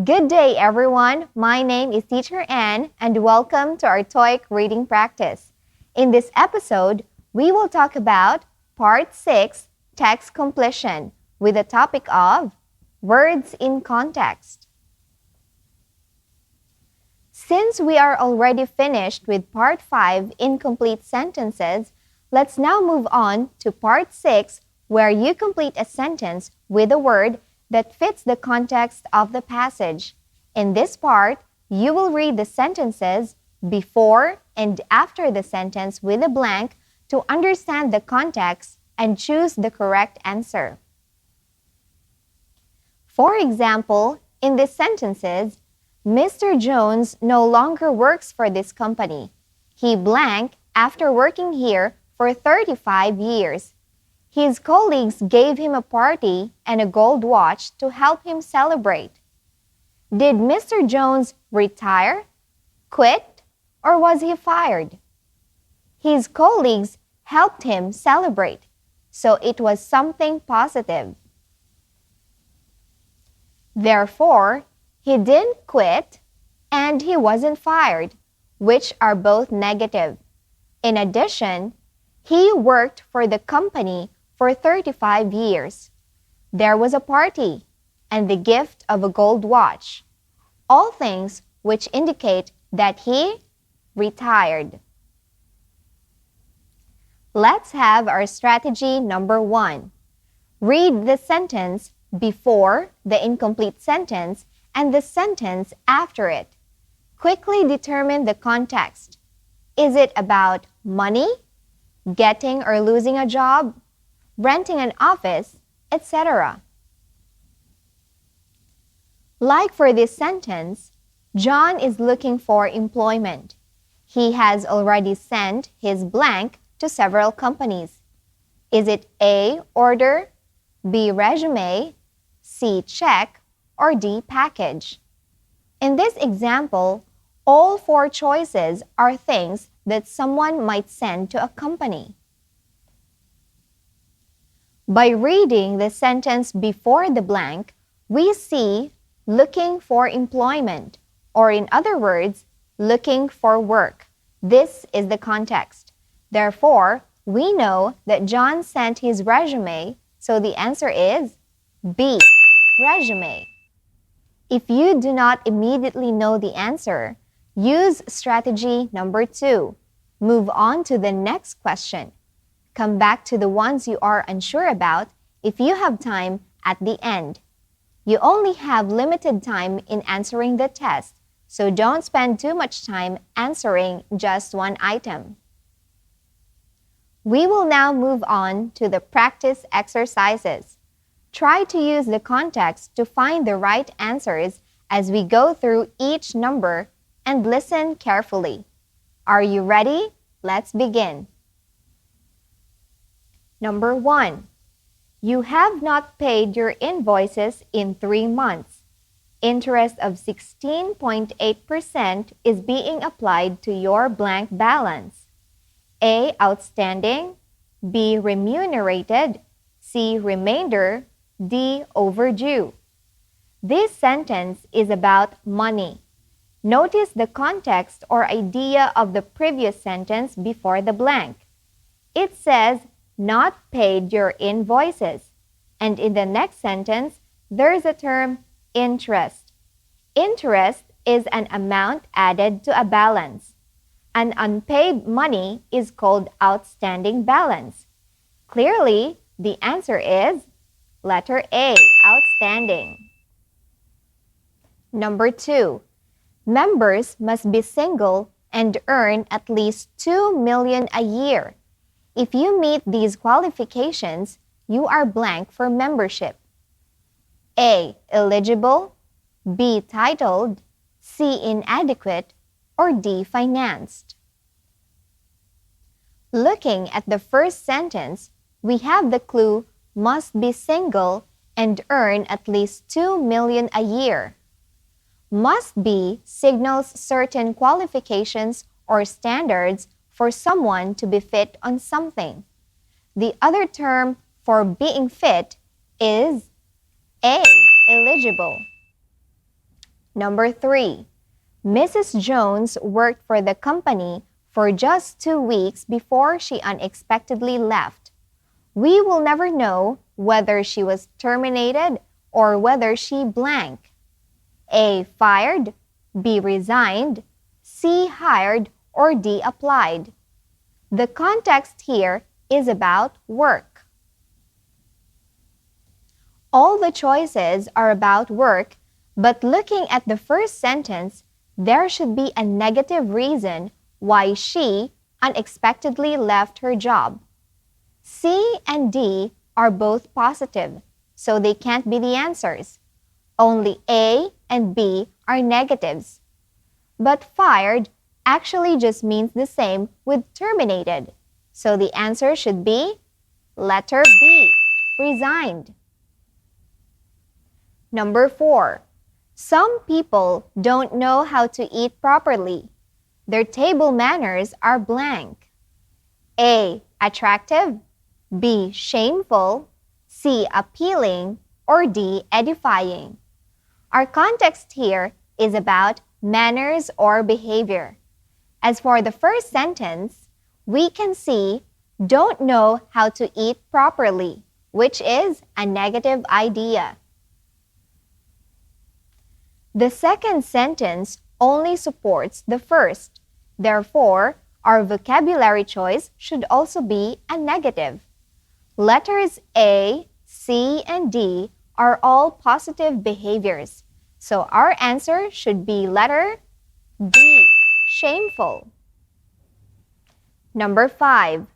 Good day, everyone. My name is Teacher Ann, and welcome to our TOEIC reading practice. In this episode, we will talk about Part 6, Text Completion, with the topic of Words in Context. Since we are already finished with Part 5, Incomplete Sentences, let's now move on to Part 6, where you complete a sentence with a word that fits the context of the passage. In this part, you will read the sentences before and after the sentence with a blank to understand the context and choose the correct answer. For example, in these sentences, Mr. Jones no longer works for this company. He blank after working here for 35 years. His colleagues gave him a party and a gold watch to help him celebrate. Did Mr. Jones retire, quit, or was he fired? His colleagues helped him celebrate, so it was something positive. Therefore, he didn't quit and he wasn't fired, which are both negative. In addition, he worked for the company for 35 years. There was a party and the gift of a gold watch, all things which indicate that he retired. Let's have our strategy number 1. Read the sentence before the incomplete sentence and the sentence after it. Quickly determine the context. Is it about money, getting or losing a job, renting an office, etc.? Like for this sentence, John is looking for employment. He has already sent his blank to several companies. Is it A, order, B, resume, C, check, or D, package? In this example, all 4 choices are things that someone might send to a company. By reading the sentence before the blank, we see looking for employment, or in other words, looking for work. This is the context. Therefore, we know that John sent his resume, so the answer is B, resume. If you do not immediately know the answer, use strategy number 2. Move on to the next question. Come back to the ones you are unsure about if you have time at the end. You only have limited time in answering the test, so don't spend too much time answering just one item. We will now move on to the practice exercises. Try to use the context to find the right answers as we go through each number and listen carefully. Are you ready? Let's begin. Number 1. You have not paid your invoices in 3 months. Interest of 16.8% is being applied to your blank balance. A, outstanding, B, remunerated, C, remainder, D, overdue. This sentence is about money. Notice the context or idea of the previous sentence before the blank. It says, not paid your invoices. And in the next sentence, there's a term interest. Interest is an amount added to a balance. An unpaid money is called outstanding balance. Clearly, the answer is letter A, outstanding. Number 2. Members must be single and earn at least $2 million a year. If you meet these qualifications, you are blank for membership. A, eligible, B, titled, C, inadequate, or D, financed. Looking at the first sentence, we have the clue must be single and earn at least $2 million a year. Must be signals certain qualifications or standards for someone to be fit on something. The other term for being fit is A, eligible. Number 3. Mrs. Jones worked for the company for just 2 weeks before she unexpectedly left. We will never know whether she was terminated or whether she blank. A. Fired, B. Resigned, C. Hired, or D. Applied. The context here is about work. All the choices are about work, but looking at the first sentence, there should be a negative reason why she unexpectedly left her job. C and D are both positive, so they can't be the answers. Only A and B are negatives. But fired actually just means the same with terminated, so the answer should be letter B, resigned. Number 4. Some people don't know how to eat properly. Their table manners are blank. A. Attractive, B. Shameful, C. Appealing, or D. Edifying. Our context here is about manners or behavior. As for the first sentence, we can see don't know how to eat properly, which is a negative idea. The second sentence only supports the first. Therefore, our vocabulary choice should also be a negative. Letters A, C, and D are all positive behaviors. So our answer should be letter D, shameful. Number 5.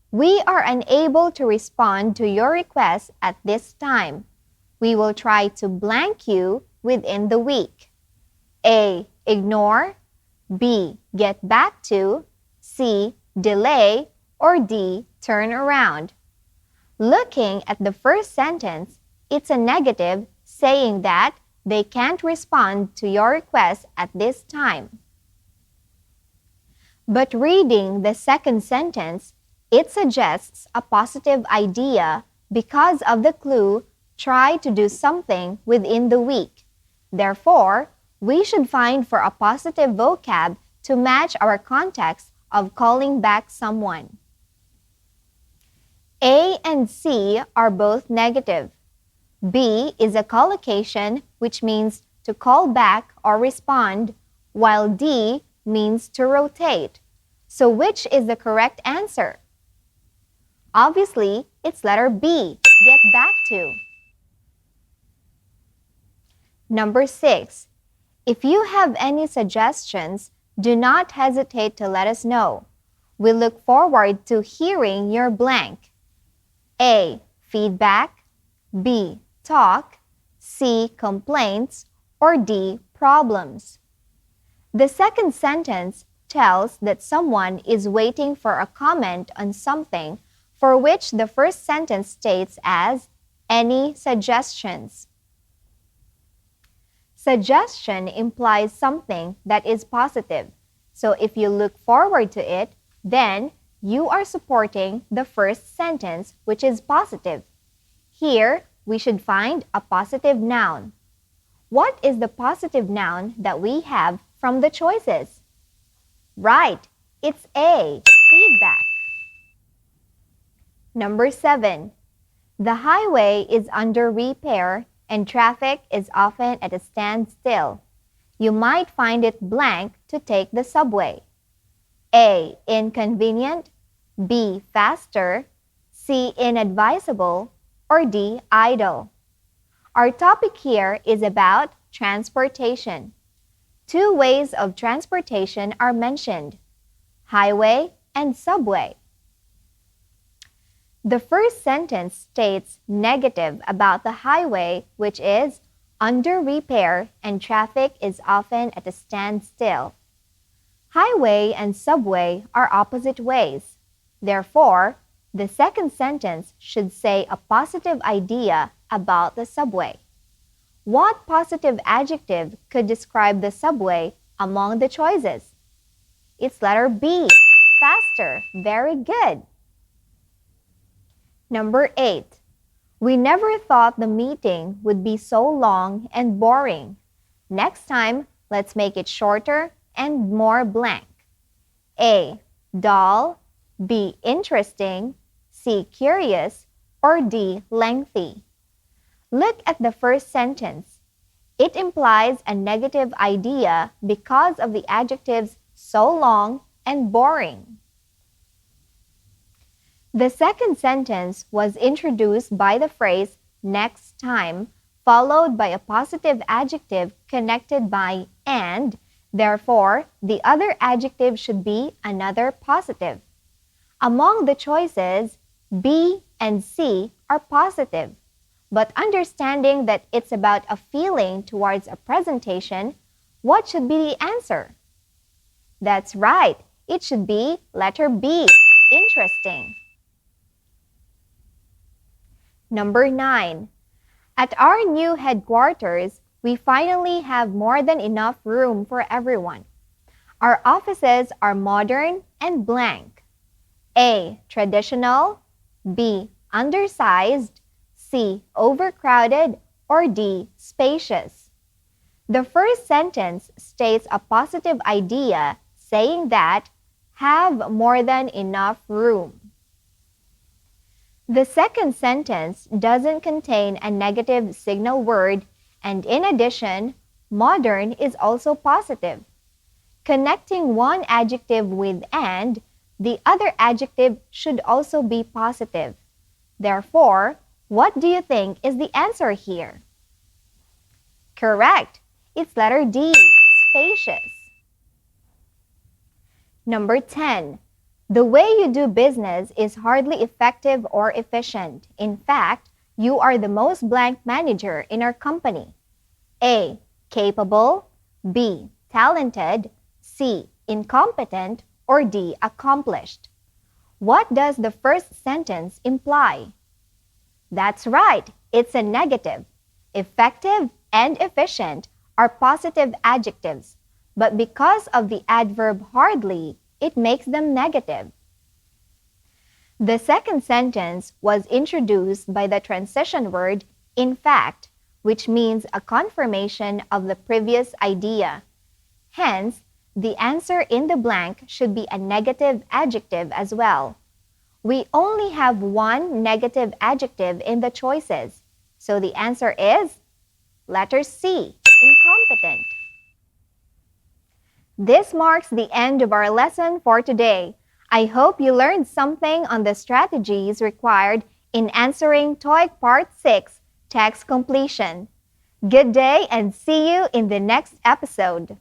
We are unable to respond to your request at this time. We will try to blank you within the week. A. Ignore, B. Get back to, C. Delay, or D. Turn around. Looking at the first sentence, it's a negative saying that they can't respond to your request at this time. But reading the second sentence, it suggests a positive idea because of the clue, try to do something within the week. Therefore, we should find for a positive vocab to match our context of calling back someone. A and C are both negative. B is a collocation, which means to call back or respond, while D means to rotate. So which is the correct answer? Obviously, it's letter B, get back to. Number 6. If you have any suggestions, do not hesitate to let us know. We look forward to hearing your blank. A. Feedback, B. Talk, C. Complaints, or D. Problems. The second sentence tells that someone is waiting for a comment on something for which the first sentence states as any suggestions. Suggestion implies something that is positive. So if you look forward to it, then you are supporting the first sentence, which is positive. Here, we should find a positive noun. What is the positive noun that we have from the choices? Right, it's A, feedback. Number 7. The highway is under repair and traffic is often at a standstill. You might find it blank to take the subway. A. Inconvenient, B. Faster, C. Inadvisable, or D. Idle. Our topic here is about transportation. 2 ways of transportation are mentioned, highway and subway. The first sentence states negative about the highway, which is under repair and traffic is often at a standstill. Highway and subway are opposite ways. Therefore, the second sentence should say a positive idea about the subway. What positive adjective could describe the subway among the choices? It's letter B, faster. Very good. Number 8. We never thought the meeting would be so long and boring. Next time, let's make it shorter and more blank. A. Dull. B. Interesting. C. Curious. Or D. Lengthy. Look at the first sentence. It implies a negative idea because of the adjectives so long and boring. The second sentence was introduced by the phrase next time, followed by a positive adjective connected by and. Therefore, the other adjective should be another positive. Among the choices, B and C are positive. But understanding that it's about a feeling towards a presentation, what should be the answer? That's right, it should be letter B, interesting. Number 9. At our new headquarters, we finally have more than enough room for everyone. Our offices are modern and blank. A. Traditional. B. Undersized. C. Overcrowded. Or D. Spacious. The first sentence states a positive idea saying that have more than enough room. The second sentence doesn't contain a negative signal word, and in addition, modern is also positive. Connecting one adjective with and, the other adjective should also be positive. Therefore, what do you think is the answer here? Correct. It's letter D, spacious. Number 10. The way you do business is hardly effective or efficient. In fact, you are the most blank manager in our company. A. Capable. B. Talented. C. Incompetent. Or D. Accomplished. What does the first sentence imply? That's right, it's a negative. Effective and efficient are positive adjectives, but because of the adverb hardly, it makes them negative. The second sentence was introduced by the transition word in fact, which means a confirmation of the previous idea. Hence, the answer in the blank should be a negative adjective as well. We only have one negative adjective in the choices, so the answer is letter C, incompetent. This marks the end of our lesson for today. I hope you learned something on the strategies required in answering TOEIC Part 6, Text Completion. Good day and see you in the next episode.